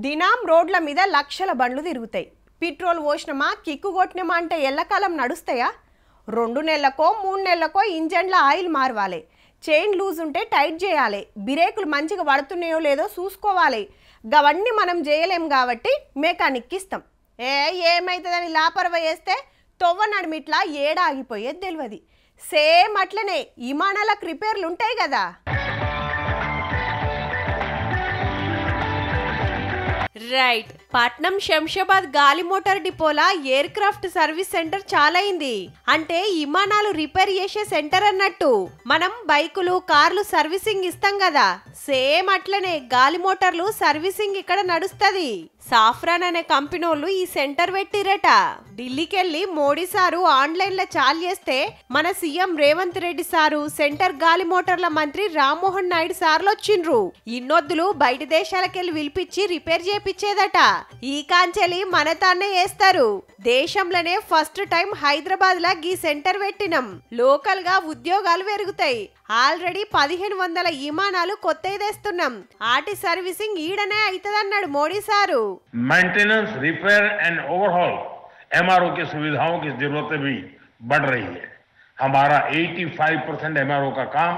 దినాం రోడ్ల మీద లక్షల బండ్లు తిరుగుతాయి. పెట్రోల్ పోసినమా కిక్కు కొట్టినమా అంటే ఎల్లకాలం నడుస్తాయా? 2 నెలలకో 3 నెలలకో ఇంజన్ల ఆయిల్ మారవాలి, చైన్ లూజ్ ఉంటే టైట్ చేయాలి, బ్రేకులు మంచిగా పడుతున్నాయో లేదో చూసుకోవాలి. గవన్నీ మనం చేయలేం కాబట్టి మెకానిక్ ఇస్తాం. ఏమైతుందని లాపర్వా చేస్తే తొవ్వ నడిమిట్లా ఏడాగిపోయేది తెలియదు. సేమ్ అట్లనే విమానాలకు రిపేర్లు ఉంటాయి కదా. రైట్, పట్నం శంషాబాద్ గాలి మోటార్ డిపోలా ఎయిర్ క్రాఫ్ట్ సర్వీస్ సెంటర్ చాలా అయింది. అంటే విమానాలు రిపేర్ చేసే సెంటర్ అన్నట్టు. మనం బైకులు కార్లు సర్వీసింగ్ ఇస్తాం కదా, సేమ్ అట్లనే గాలి మోటార్లు సర్వీసింగ్ ఇక్కడ నడుస్తుంది. సాఫ్రాన్ అనే కంపెనీలు ఈ సెంటర్ పెట్టిరట. ఢిల్లీకెళ్ళి మోడీ సారు ఆన్లైన్ లో చాలు చేస్తే మన CM Revanth Reddy sir, centre గాలి మోటార్ల మంత్రి రామ్మోహన్ నాయుడు సార్లు వచ్చిండ్రు. ఇన్నొద్దులు బయట దేశాలకెళ్ళి పిలిపించి రిపేర్ చేపించేదట. ఈ కాంచెలి మన తానే వేస్తారు. దేశంలోనే ఫస్ట్ టైం హైదరాబాద్ లా గీ సెంటర్ పెట్టినం. లోకల్ గా ఉద్యోగాలు పెరుగుతాయి. ఆల్రెడీ 1500 విమానాలు కొత్తవి తెస్తున్నాం. ఆటి సర్వీసింగ్ ఈడనే అవుతుందన్నాడు Modi sir. Maintenance, repair and overhaul MRO की सुविधाओं की जरूरतें भी बढ़ रही है. हमारा 85% एमआरओ का काम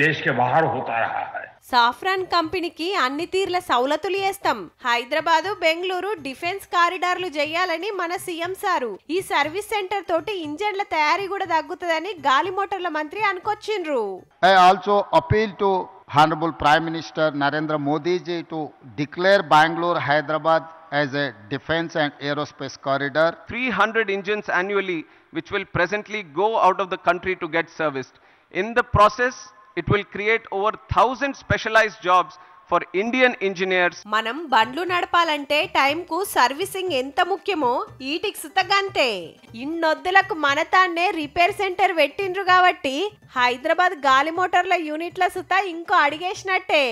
देश के बाहर होता रहा है. సాఫ్రాన్ కంపెనీకి అన్ని తీర్ల సౌలతులు చేస్తాం. హైదరాబాదు, బెంగళూరు డిఫెన్స్ కారిడార్లు చేయాలని మన సీఎం సారు. ఈ సర్వీస్ సెంటర్ తోటి ఇంజన్ల తయారీ కూడా తగ్గుతుందని గాలి మోటార్ల మంత్రి అనుకొచ్చిండ్రు. I also appeal to Honorable Prime Minister Narendra Modi ji to declare Bangalore Hyderabad as a defense and aerospace corridor. 300 engines annually which will presently go out of the country to get serviced. In the process, it will create over 1000 specialized jobs for Indian engineers. మనం బండ్లు నడపాలంటే టైంకు servicing ఎంత ముఖ్యమో ఈటికి సుతగంతే. ఇన్నొద్దులకు మన తాన్నే repair centre పెట్టిండ్రు కాబట్టి హైదరాబాద్ గాలి మోటార్ల యూనిట్ల సుత ఇంకో అడిగేసినట్టే.